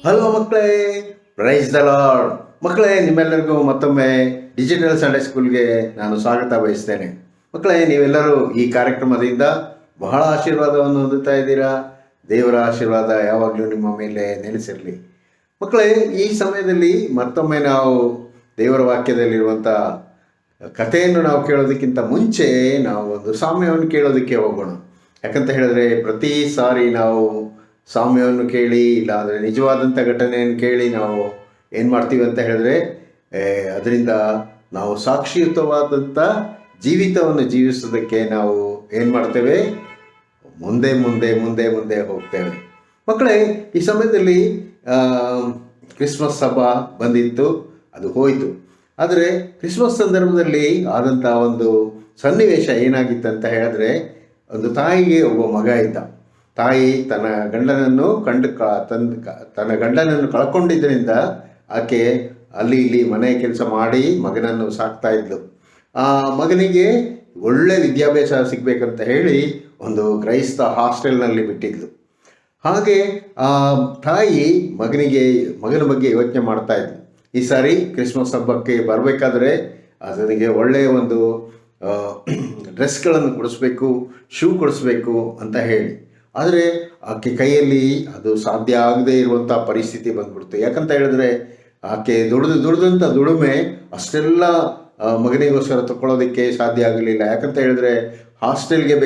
Hello ಮಕ್ಕಳೇ, praise the lord. ಮಕ್ಕಳೇ, ನಿಮ್ಮೆಲ್ಲರಿಗೂ ಮತ್ತೊಮ್ಮೆ ಡಿಜಿಟಲ್ ಸಂಡೇ ಸ್ಕೂಲ್ಗೆ ನಾನು ಸ್ವಾಗತ ಬಯಸ್ತೇನೆ. ಮಕ್ಕಳೇ, ನೀವೆಲ್ಲರೂ ಈ ಕಾರ್ಯಕ್ರಮದಿಂದ ಬಹಳ ಆಶೀರ್ವಾದವನ್ನು ಹೊಂದುತ್ತಾ ಇದ್ದೀರಾ. ದೇವರ ಆಶೀರ್ವಾದ ಯಾವಾಗಲೂ ನಿಮ್ಮ ಮೇಲೆ ನೆಲೆಸಿರಲಿ. ಮಕ್ಕಳೇ, ಈ ಸಮಯದಲ್ಲಿ ಮತ್ತೊಮ್ಮೆ ನಾವು ದೇವರ ವಾಕ್ಯದಲ್ಲಿರುವಂಥ ಕಥೆಯನ್ನು ನಾವು ಕೇಳೋದಕ್ಕಿಂತ ಮುಂಚೆ ನಾವು ಒಂದು ಸಾಮ್ಯವನ್ನು ಕೇಳೋದಕ್ಕೆ ಹೋಗೋಣ. ಯಾಕಂತ ಹೇಳಿದ್ರೆ ಪ್ರತಿ ಸಾರಿ ನಾವು ಸಾಮ್ಯವನ್ನು ಕೇಳಿ ಇಲ್ಲಾಂದರೆ ನಿಜವಾದಂಥ ಘಟನೆಯನ್ನು ಕೇಳಿ ನಾವು ಏನು ಮಾಡ್ತೀವಿ ಅಂತ ಹೇಳಿದ್ರೆ ಅದರಿಂದ ನಾವು ಸಾಕ್ಷಿಯುತವಾದಂಥ ಜೀವಿತವನ್ನು ಜೀವಿಸೋದಕ್ಕೆ ನಾವು ಏನು ಮಾಡ್ತೇವೆ, ಮುಂದೆ ಮುಂದೆ ಮುಂದೆ ಮುಂದೆ ಹೋಗ್ತೇವೆ. ಮಕ್ಕಳೇ, ಈ ಸಮಯದಲ್ಲಿ ಕ್ರಿಸ್ಮಸ್ ಹಬ್ಬ ಬಂದಿತ್ತು, ಅದು ಹೋಯಿತು. ಆದರೆ ಕ್ರಿಸ್ಮಸ್ ಸಂದರ್ಭದಲ್ಲಿ ಆದಂಥ ಒಂದು ಸನ್ನಿವೇಶ ಏನಾಗಿತ್ತಂತ ಹೇಳಿದ್ರೆ, ಒಂದು ತಾಯಿಗೆ ಒಬ್ಬ ಮಗ ಇದ್ದ. ತಾಯಿ ತನ್ನ ಗಂಡನನ್ನು ತನ್ನ ಗಂಡನನ್ನು ಕಳ್ಕೊಂಡಿದ್ದರಿಂದ ಆಕೆ ಅಲ್ಲಿ ಇಲ್ಲಿ ಮನೆ ಕೆಲಸ ಮಾಡಿ ಮಗನನ್ನು ಸಾಕ್ತಾ ಇದ್ಲು. ಆ ಮಗನಿಗೆ ಒಳ್ಳೆ ವಿದ್ಯಾಭ್ಯಾಸ ಸಿಗಬೇಕಂತ ಹೇಳಿ ಒಂದು ಕ್ರೈಸ್ತ ಹಾಸ್ಟೆಲ್ನಲ್ಲಿ ಬಿಟ್ಟಿದ್ಲು. ಹಾಗೆ ಆ ತಾಯಿ ಮಗನ ಬಗ್ಗೆ ಯೋಚನೆ ಮಾಡ್ತಾ ಇದ್ಲು. ಈ ಸಾರಿ ಕ್ರಿಸ್ಮಸ್ ಹಬ್ಬಕ್ಕೆ ಬರಬೇಕಾದ್ರೆ ಅದನಿಗೆ ಒಳ್ಳೆಯ ಒಂದು ಡ್ರೆಸ್ಗಳನ್ನು ಕೊಡಿಸ್ಬೇಕು, ಶೂ ಕೊಡಿಸ್ಬೇಕು ಅಂತ ಹೇಳಿ. ಆದರೆ ಆಕೆ ಕೈಯಲ್ಲಿ ಅದು ಸಾಧ್ಯ ಆಗದೇ ಇರುವಂಥ ಪರಿಸ್ಥಿತಿ ಬಂದ್ಬಿಡ್ತು. ಯಾಕಂತ ಹೇಳಿದ್ರೆ ಆಕೆ ದುಡಿದಂಥ ದುಡಿಮೆ ಅಷ್ಟೆಲ್ಲ ಮಗನಿಗೋಸ್ಕರ ತಗೊಳ್ಳೋದಕ್ಕೆ ಸಾಧ್ಯ ಆಗಲಿಲ್ಲ. ಯಾಕಂತ ಹೇಳಿದ್ರೆ ಹಾಸ್ಟೆಲ್ಗೆ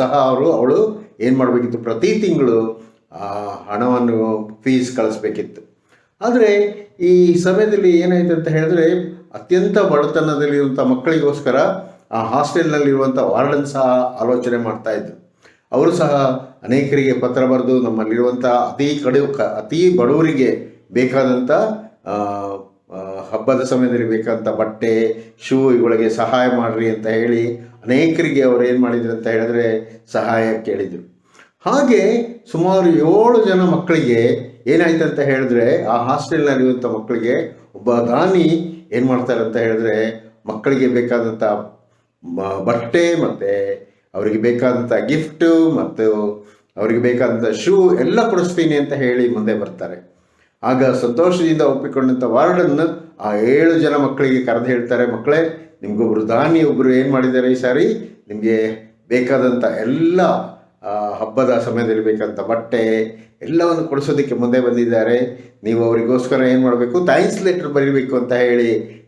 ಸಹ ಅವಳು ಏನು ಮಾಡಬೇಕಿತ್ತು, ಪ್ರತಿ ತಿಂಗಳು ಹಣವನ್ನು ಫೀಸ್ ಕಳಿಸ್ಬೇಕಿತ್ತು. ಆದರೆ ಈ ಸಮಯದಲ್ಲಿ ಏನಾಯ್ತು ಅಂತ ಹೇಳಿದ್ರೆ, ಅತ್ಯಂತ ಬಡತನದಲ್ಲಿರುವಂಥ ಮಕ್ಕಳಿಗೋಸ್ಕರ ಆ ಹಾಸ್ಟೆಲ್ನಲ್ಲಿರುವಂಥ ವಾರ್ಡನ್ ಸಹ ಆಲೋಚನೆ ಮಾಡ್ತಾ ಇದ್ರು. ಅವರು ಸಹ ಅನೇಕರಿಗೆ ಪತ್ರ ಬರೆದು ನಮ್ಮಲ್ಲಿರುವಂಥ ಅತಿ ಬಡವರಿಗೆ ಬೇಕಾದಂಥ ಹಬ್ಬದ ಸಮಯದಲ್ಲಿ ಬೇಕಾದಂಥ ಬಟ್ಟೆ, ಶೂ ಇವುಗಳಿಗೆ ಸಹಾಯ ಮಾಡಿರಿ ಅಂತ ಹೇಳಿ ಅನೇಕರಿಗೆ ಅವರು ಏನು ಮಾಡಿದ್ರು ಅಂತ ಹೇಳಿದ್ರೆ ಸಹಾಯ ಕೇಳಿದರು. ಹಾಗೆ ಸುಮಾರು 7 ಜನ ಮಕ್ಕಳಿಗೆ ಏನಾಯ್ತು ಅಂತ ಹೇಳಿದ್ರೆ, ಆ ಹಾಸ್ಟೆಲ್ನಲ್ಲಿರುವಂಥ ಮಕ್ಕಳಿಗೆ ಒಬ್ಬ ದಾನಿ ಏನು ಮಾಡ್ತಾರೆ ಅಂತ ಹೇಳಿದ್ರೆ, ಮಕ್ಕಳಿಗೆ ಬೇಕಾದಂಥ ಬಟ್ಟೆ ಮತ್ತು ಅವರಿಗೆ ಬೇಕಾದಂಥ ಗಿಫ್ಟು ಮತ್ತು ಅವರಿಗೆ ಬೇಕಾದಂಥ ಶೂ ಎಲ್ಲ ಕೊಡಿಸ್ತೀನಿ ಅಂತ ಹೇಳಿ ಮುಂದೆ ಬರ್ತಾರೆ. ಆಗ ಸಂತೋಷದಿಂದ ಒಪ್ಪಿಕೊಂಡಂಥ ವಾರ್ಡನ್ನು ಆ 7 ಜನ ಮಕ್ಕಳಿಗೆ ಕರೆದು ಹೇಳ್ತಾರೆ, ಮಕ್ಕಳೇ, ನಿಮಗೊಬ್ಬರು ದಾನಿ ಒಬ್ಬರು ಏನು ಮಾಡಿದ್ದಾರೆ, ಈ ಸಾರಿ ನಿಮಗೆ ಬೇಕಾದಂಥ ಎಲ್ಲ ಹಬ್ಬದ ಸಮಯದಲ್ಲಿ ಬೇಕಾದಂಥ ಬಟ್ಟೆ ಎಲ್ಲವನ್ನು ಕೊಡಿಸೋದಕ್ಕೆ ಮುಂದೆ ಬಂದಿದ್ದಾರೆ. ನೀವು ಅವರಿಗೋಸ್ಕರ ಏನು ಮಾಡಬೇಕು, ಥ್ಯಾಂಕ್ಸ್ ಲೆಟರ್ ಬರೀಬೇಕು ಅಂತ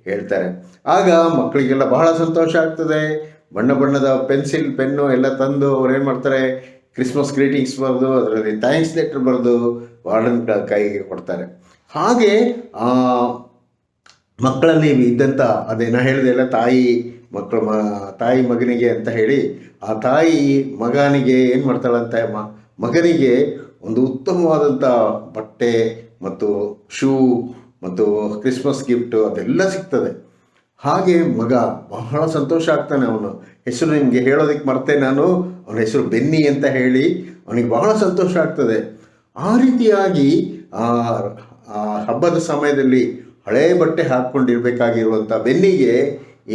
ಹೇಳ್ತಾರೆ. ಆಗ ಮಕ್ಕಳಿಗೆಲ್ಲ ಬಹಳ ಸಂತೋಷ ಆಗ್ತದೆ. ಬಣ್ಣ ಬಣ್ಣದ ಪೆನ್ಸಿಲ್, ಪೆನ್ನು ಎಲ್ಲ ತಂದು ಅವ್ರು ಏನು ಮಾಡ್ತಾರೆ, ಕ್ರಿಸ್ಮಸ್ ಗ್ರೀಟಿಂಗ್ಸ್ ಬರೆದು ಅದರಲ್ಲಿ ಥ್ಯಾಂಕ್ಸ್ ಲೆಟರ್ ಬರೆದು ವಾರ್ಡನ್ ಕೈಗೆ ಕೊಡ್ತಾರೆ. ಹಾಗೆ ಮಕ್ಕಳಲ್ಲಿ ಇದ್ದಂಥ ಅದೇನೋ ಹೇಳಿದೆ ಎಲ್ಲ ತಾಯಿ ಮಗನಿಗೆ ಅಂತ ಹೇಳಿ, ಆ ತಾಯಿ ಮಗನಿಗೆ ಏನು ಮಾಡ್ತಾಳಂತ, ಮಗನಿಗೆ ಒಂದು ಉತ್ತಮವಾದಂಥ ಬಟ್ಟೆ ಮತ್ತು ಶೂ ಮತ್ತು ಕ್ರಿಸ್ಮಸ್ ಗಿಫ್ಟು ಅದೆಲ್ಲ ಸಿಗ್ತದೆ. ಹಾಗೆ ಮಗ ಬಹಳ ಸಂತೋಷ ಆಗ್ತಾನೆ. ಅವನು ಹೆಸರು ನಿಮಗೆ ಹೇಳೋದಕ್ಕೆ ಮರ್ತೆ ನಾನು, ಅವನ ಹೆಸರು ಬೆನ್ನಿ ಅಂತ ಹೇಳಿ ಅವನಿಗೆ ಬಹಳ ಸಂತೋಷ ಆಗ್ತದೆ. ಆ ರೀತಿಯಾಗಿ ಹಬ್ಬದ ಸಮಯದಲ್ಲಿ ಹಳೇ ಬಟ್ಟೆ ಹಾಕ್ಕೊಂಡಿರ್ಬೇಕಾಗಿರುವಂಥ ಬೆನ್ನಿಗೆ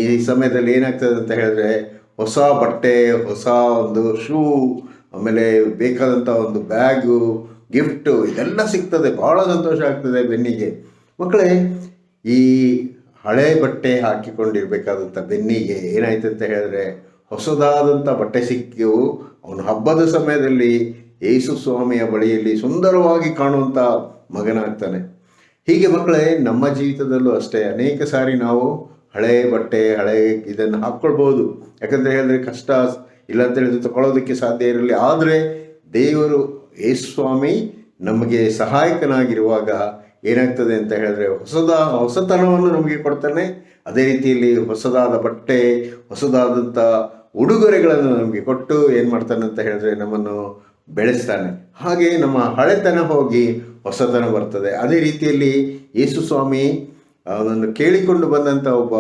ಈ ಸಮಯದಲ್ಲಿ ಏನಾಗ್ತದೆ ಅಂತ ಹೇಳಿದ್ರೆ, ಹೊಸ ಬಟ್ಟೆ, ಹೊಸ ಒಂದು ಶೂ, ಆಮೇಲೆ ಬೇಕಾದಂಥ ಒಂದು ಬ್ಯಾಗು, ಗಿಫ್ಟು ಇದೆಲ್ಲ ಸಿಗ್ತದೆ. ಭಾಳ ಸಂತೋಷ ಆಗ್ತದೆ ಬೆನ್ನಿಗೆ. ಮಕ್ಕಳೇ, ಈ ಹಳೆ ಬಟ್ಟೆ ಹಾಕಿಕೊಂಡಿರ್ಬೇಕಾದಂಥ ಬೆನ್ನಿಗೆ ಏನಾಯ್ತು ಅಂತ ಹೇಳಿದ್ರೆ, ಹೊಸದಾದಂಥ ಬಟ್ಟೆ ಸಿಕ್ಕು ಅವನು ಹಬ್ಬದ ಸಮಯದಲ್ಲಿ ಯೇಸು ಸ್ವಾಮಿಯ ಬಳಿಯಲ್ಲಿ ಸುಂದರವಾಗಿ ಕಾಣುವಂಥ ಮಗನಾಗ್ತಾನೆ. ಹೀಗೆ ಮಕ್ಕಳೇ, ನಮ್ಮ ಜೀವಿತದಲ್ಲೂ ಅಷ್ಟೇ ಅನೇಕ ಸಾರಿ ನಾವು ಹಳೆ ಬಟ್ಟೆ, ಇದನ್ನು ಹಾಕ್ಕೊಳ್ಬೋದು. ಯಾಕಂತ ಹೇಳಿದ್ರೆ ಕಷ್ಟ ಇಲ್ಲ ಅಂತ ಹೇಳಿದ್ರೆ ತಗೊಳ್ಳೋದಕ್ಕೆ ಸಾಧ್ಯ ಇರಲಿ. ಆದರೆ ದೇವರು ಯೇಸು ಸ್ವಾಮಿ ನಮಗೆ ಸಹಾಯಕನಾಗಿರುವಾಗ ಏನಾಗ್ತದೆ ಅಂತ ಹೇಳಿದ್ರೆ, ಹೊಸತನವನ್ನು ನಮಗೆ ಕೊಡ್ತಾನೆ. ಅದೇ ರೀತಿಯಲ್ಲಿ ಹೊಸದಾದ ಬಟ್ಟೆ, ಹೊಸದಾದಂಥ ಉಡುಗೊರೆಗಳನ್ನು ನಮಗೆ ಕೊಟ್ಟು ಏನು ಮಾಡ್ತಾನೆ ಅಂತ ಹೇಳಿದ್ರೆ, ನಮ್ಮನ್ನು ಬೆಳೆಸ್ತಾನೆ. ಹಾಗೆ ನಮ್ಮ ಹಳೆತನ ಹೋಗಿ ಹೊಸತನ ಬರ್ತದೆ. ಅದೇ ರೀತಿಯಲ್ಲಿ ಯೇಸು ಸ್ವಾಮಿ ಅವನನ್ನು ಕೇಳಿಕೊಂಡು ಬಂದಂಥ ಒಬ್ಬ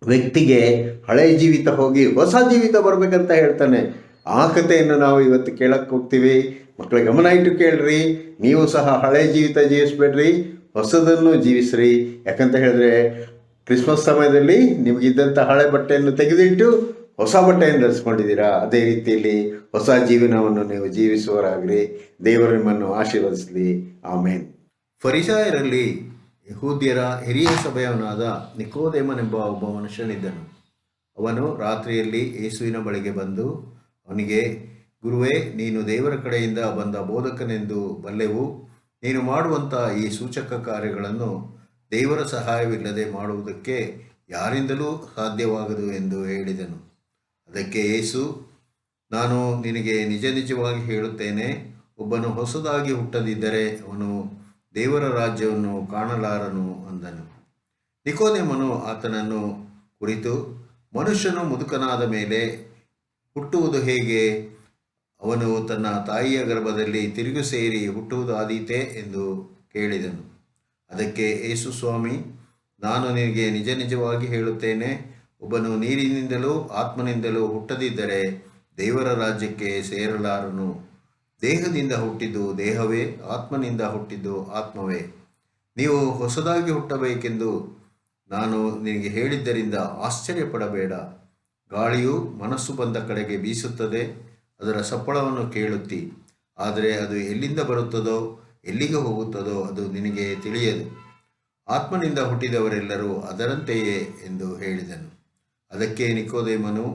ವ್ಯಕ್ತಿಗೆ ಹಳೆಯ ಜೀವಿತ ಹೋಗಿ ಹೊಸ ಜೀವಿತ ಬರಬೇಕಂತ ಹೇಳ್ತಾನೆ. ಆ ಕಥೆಯನ್ನು ನಾವು ಇವತ್ತು ಕೇಳಕ್ಕೆ ಹೋಗ್ತೀವಿ. ಮಕ್ಕಳಿಗೆ ಗಮನ ಇಟ್ಟು ಕೇಳ್ರಿ. ನೀವು ಸಹ ಹಳೆ ಜೀವಿತ ಜೀವಿಸ್ಬೇಡ್ರಿ, ಹೊಸದನ್ನು ಜೀವಿಸ್ರಿ. ಯಾಕಂತ ಹೇಳಿದ್ರೆ ಕ್ರಿಸ್ಮಸ್ ಸಮಯದಲ್ಲಿ ನಿಮಗಿದ್ದಂಥ ಹಳೆ ಬಟ್ಟೆಯನ್ನು ತೆಗೆದಿಟ್ಟು ಹೊಸ ಬಟ್ಟೆಯನ್ನು ಧರಿಸ್ಕೊಂಡಿದ್ದೀರಾ? ಅದೇ ರೀತಿಯಲ್ಲಿ ಹೊಸ ಜೀವನವನ್ನು ನೀವು ಜೀವಿಸುವವರಾಗಲಿ. ದೇವರು ನಿಮ್ಮನ್ನು ಆಶೀರ್ವದಿಸಲಿ. ಆಮೇನ್. ಫರಿಸಾಯರಲ್ಲಿ ಯಹೂದ್ಯರ ಹಿರಿಯ ಸಭೆಯವನಾದ ನಿಕೋದೇಮನೆಂಬ ಒಬ್ಬ ಮನುಷ್ಯನಿದ್ದನು. ಅವನು ರಾತ್ರಿಯಲ್ಲಿ ಯೇಸುವಿನ ಬಳಿಗೆ ಬಂದು ಅವನಿಗೆ, ಗುರುವೇ, ನೀನು ದೇವರ ಕಡೆಯಿಂದ ಬಂದ ಬೋಧಕನೆಂದು ಬಲ್ಲೆವು. ನೀನು ಮಾಡುವಂಥ ಈ ಸೂಚಕ ಕಾರ್ಯಗಳನ್ನು ದೇವರ ಸಹಾಯವಿಲ್ಲದೆ ಮಾಡುವುದಕ್ಕೆ ಯಾರಿಂದಲೂ ಸಾಧ್ಯವಾಗದು ಎಂದು ಹೇಳಿದನು. ಅದಕ್ಕೆ ಯೇಸು, ನಾನು ನಿನಗೆ ನಿಜ ನಿಜವಾಗಿ ಹೇಳುತ್ತೇನೆ, ಒಬ್ಬನು ಹೊಸದಾಗಿ ಹುಟ್ಟದಿದ್ದರೆ ಅವನು ದೇವರ ರಾಜ್ಯವನ್ನು ಕಾಣಲಾರನು ಅಂದನು. ನಿಕೋದೇಮನು ಆತನನ್ನು ಕುರಿತು, ಮನುಷ್ಯನು ಮುದುಕನಾದ ಮೇಲೆ ಹುಟ್ಟುವುದು ಹೇಗೆ? ಅವನು ತನ್ನ ತಾಯಿಯ ಗರ್ಭದಲ್ಲಿ ತಿರುಗು ಸೇರಿ ಹುಟ್ಟುವುದಾದೀತೆ ಎಂದು ಕೇಳಿದನು. ಅದಕ್ಕೆ ಯೇಸು, ಸ್ವಾಮಿ, ನಾನು ನಿನಗೆ ನಿಜ ನಿಜವಾಗಿ ಹೇಳುತ್ತೇನೆ, ಒಬ್ಬನು ನೀರಿನಿಂದಲೂ ಆತ್ಮನಿಂದಲೂ ಹುಟ್ಟದಿದ್ದರೆ ದೇವರ ರಾಜ್ಯಕ್ಕೆ ಸೇರಲಾರನು. ದೇಹದಿಂದ ಹುಟ್ಟಿದ್ದು ದೇಹವೇ, ಆತ್ಮನಿಂದ ಹುಟ್ಟಿದ್ದು ಆತ್ಮವೇ. ನೀವು ಹೊಸದಾಗಿ ಹುಟ್ಟಬೇಕೆಂದು ನಾನು ನಿನಗೆ ಹೇಳಿದ್ದರಿಂದ ಆಶ್ಚರ್ಯಪಡಬೇಡ. ಗಾಳಿಯು ಮನಸ್ಸು ಬಂದ ಕಡೆಗೆ ಬೀಸುತ್ತದೆ, ಅದರ ಸಪ್ಪಳವನ್ನು ಕೇಳುತ್ತಿ, ಆದರೆ ಅದು ಎಲ್ಲಿಂದ ಬರುತ್ತದೋ ಎಲ್ಲಿಗೆ ಹೋಗುತ್ತದೋ ಅದು ನಿನಗೆ ತಿಳಿಯದು. ಆತ್ಮನಿಂದ ಹುಟ್ಟಿದವರೆಲ್ಲರೂ ಅದರಂತೆಯೇ ಎಂದು ಹೇಳಿದನು. ಅದಕ್ಕೆ ನಿಕೋದೇಮನು,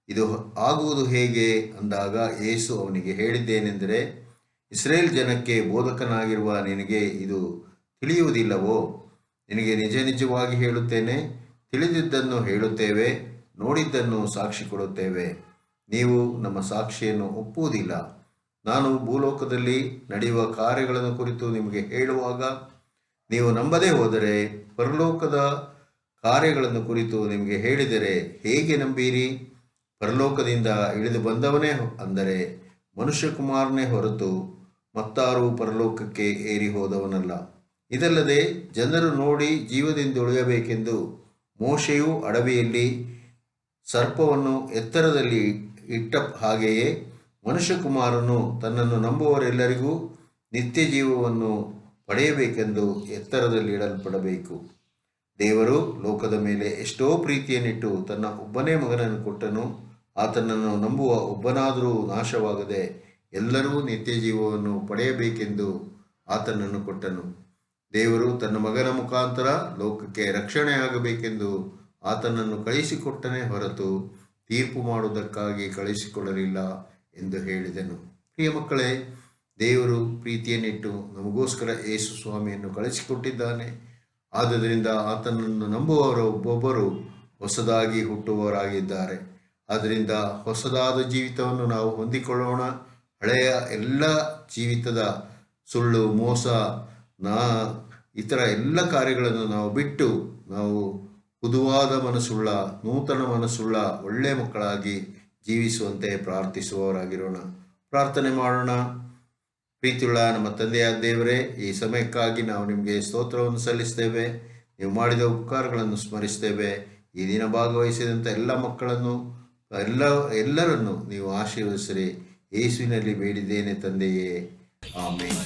ಇದು ಆಗುವುದು ಹೇಗೆ ಅಂದಾಗ ಯೇಸು ಅವನಿಗೆ ಹೇಳಿದ್ದೇನೆಂದರೆ, ಇಸ್ರೇಲ್ ಜನಕ್ಕೆ ಬೋಧಕನಾಗಿರುವ ನಿನಗೆ ಇದು ತಿಳಿಯುವುದಿಲ್ಲವೋ? ನಿನಗೆ ನಿಜ ನಿಜವಾಗಿ ಹೇಳುತ್ತೇನೆ, ತಿಳಿದಿದ್ದನ್ನು ಹೇಳುತ್ತೇವೆ, ನೋಡಿದ್ದನ್ನು ಸಾಕ್ಷಿ ಕೊಡುತ್ತೇವೆ. ನೀವು ನಮ್ಮ ಸಾಕ್ಷಿಯನ್ನು ಒಪ್ಪುವುದಿಲ್ಲ. ನಾನು ಭೂಲೋಕದಲ್ಲಿ ನಡೆಯುವ ಕಾರ್ಯಗಳನ್ನು ಕುರಿತು ನಿಮಗೆ ಹೇಳುವಾಗ ನೀವು ನಂಬದೇ ಹೋದರೆ, ಪರಲೋಕದ ಕಾರ್ಯಗಳನ್ನು ಕುರಿತು ನಿಮಗೆ ಹೇಳಿದರೆ ಹೇಗೆ ನಂಬೀರಿ? ಪರಲೋಕದಿಂದ ಇಳಿದು ಬಂದವನೇ, ಅಂದರೆ ಮನುಷ್ಯಕುಮಾರನೇ ಹೊರತು ಮತ್ತಾರೂ ಪರಲೋಕಕ್ಕೆ ಏರಿ ಹೋದವನಲ್ಲ. ಇದಲ್ಲದೆ ಜನರು ನೋಡಿ ಜೀವದಿಂದ ಉಳಿಯಬೇಕೆಂದು ಮೋಶೆಯು ಅಡವಿಯಲ್ಲಿ ಸರ್ಪವನ್ನು ಎತ್ತರದಲ್ಲಿ ಇಟ್ಟ ಹಾಗೆಯೇ ಮನುಷ್ಯಕುಮಾರನು ತನ್ನನ್ನು ನಂಬುವವರೆಲ್ಲರಿಗೂ ನಿತ್ಯ ಜೀವವನ್ನು ಪಡೆಯಬೇಕೆಂದು ಎತ್ತರದಲ್ಲಿ ಇಡಲ್ಪಡಬೇಕು. ದೇವರು ಲೋಕದ ಮೇಲೆ ಎಷ್ಟೋ ಪ್ರೀತಿಯನ್ನಿಟ್ಟು ತನ್ನ ಒಬ್ಬನೇ ಮಗನನ್ನು ಕೊಟ್ಟನು. ಆತನನ್ನು ನಂಬುವ ಒಬ್ಬನಾದರೂ ನಾಶವಾಗದೆ ಎಲ್ಲರೂ ನಿತ್ಯ ಜೀವವನ್ನು ಪಡೆಯಬೇಕೆಂದು ಆತನನ್ನು ಕೊಟ್ಟನು. ದೇವರು ತನ್ನ ಮಗನ ಮುಖಾಂತರ ಲೋಕಕ್ಕೆ ರಕ್ಷಣೆಯಾಗಬೇಕೆಂದು ಆತನನ್ನು ಕಳಿಸಿಕೊಟ್ಟನೇ ಹೊರತು ತೀರ್ಪು ಮಾಡುವುದಕ್ಕಾಗಿ ಕಳಿಸಿಕೊಡಲಿಲ್ಲ ಎಂದು ಹೇಳಿದನು. ಪ್ರಿಯ ಮಕ್ಕಳೇ, ದೇವರು ಪ್ರೀತಿಯನ್ನಿಟ್ಟು ನಮಗೋಸ್ಕರ ಯೇಸು ಸ್ವಾಮಿಯನ್ನು ಕಳಿಸಿಕೊಟ್ಟಿದ್ದಾನೆ. ಆದುದರಿಂದ ಆತನನ್ನು ನಂಬುವವರು ಒಬ್ಬೊಬ್ಬರು ಹೊಸದಾಗಿ ಹುಟ್ಟುವವರಾಗಿದ್ದಾರೆ. ಆದ್ದರಿಂದ ಹೊಸದಾದ ಜೀವಿತವನ್ನು ನಾವು ಹೊಂದಿಕೊಳ್ಳೋಣ. ಹಳೆಯ ಎಲ್ಲ ಜೀವಿತದ ಸುಳ್ಳು, ಮೋಸ, ಇತರ ಎಲ್ಲ ಕಾರ್ಯಗಳನ್ನು ನಾವು ಬಿಟ್ಟು ನಾವು ಹುದುವಾದ ಮನಸ್ಸುಳ್ಳ, ನೂತನ ಮನಸ್ಸುಳ್ಳ ಒಳ್ಳೆಯ ಮಕ್ಕಳಾಗಿ ಜೀವಿಸುವಂತೆ ಪ್ರಾರ್ಥಿಸುವವರಾಗಿರೋಣ. ಪ್ರಾರ್ಥನೆ ಮಾಡೋಣ. ಪ್ರೀತಿಯುಳ್ಳ ನಮ್ಮ ತಂದೆಯಾದ ದೇವರೇ, ಈ ಸಮಯಕ್ಕಾಗಿ ನಾವು ನಿಮಗೆ ಸ್ತೋತ್ರವನ್ನು ಸಲ್ಲಿಸ್ತೇವೆ. ನೀವು ಮಾಡಿದ ಉಪಕಾರಗಳನ್ನು ಸ್ಮರಿಸ್ತೇವೆ. ಈ ದಿನ ಭಾಗವಹಿಸಿದಂಥ ಎಲ್ಲ ಮಕ್ಕಳನ್ನು ಎಲ್ಲರನ್ನು ನೀವು ಆಶೀರ್ವದಿಸಿರಿ. ಯೇಸುವಿನಲ್ಲಿ ಬೇಡಿದ್ದೇನೆ ತಂದೆಯೇ, ಆಮೇನ್.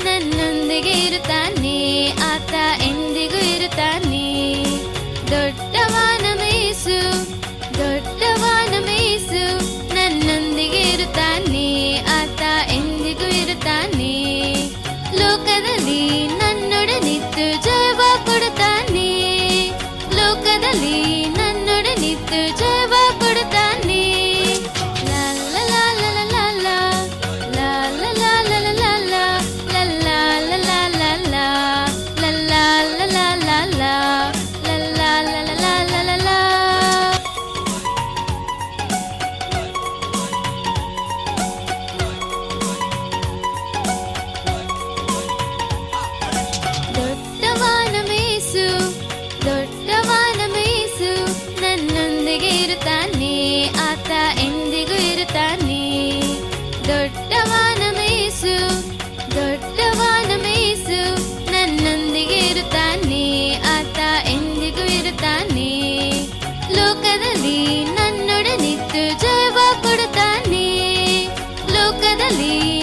ನನ್ನೊಂದಿಗೆ ಇರುತ್ತಾನೆ, ಆತ ಎಂದಿಗೂ ಇರುತ್ತಾನೆ. ದೊಡ್ಡವಾನ ಮೇಸು, ದೊಡ್ಡವಾನ ಮೇಸು, ನನ್ನೊಂದಿಗೆ ಇರುತ್ತಾನೆ, ಆತ ಎಂದಿಗೂ ಇರುತ್ತಾನೆ. ಲೋಕದಲ್ಲಿ ನನ್ನೊಡನಿದ್ದು ಜಯವ ಕೊಡುತ್ತಾನೆ, ಲೋಕದಲ್ಲಿ ನನ್ನೊಡನಿದ್ದು ಜಯವ ಕೊಡುತ್ತಾನೆ. ದೊಡ್ಡವಾನ ಮೇಸು, ನನ್ನೊಂದಿಗೆ ಇರುತ್ತಾನೆ, ಆತ ಎಂದಿಗೂ ಇರುತ್ತಾನೆ. ದೊಡ್ಡವಾನ ಮೇಸು, ದೊಡ್ಡವಾನ ಮೇಸು, ನನ್ನೊಂದಿಗೆ ಇರುತ್ತಾನೆ, ಆತ ಎಂದಿಗೂ ಇರುತ್ತಾನೆ. ಇರಲಿ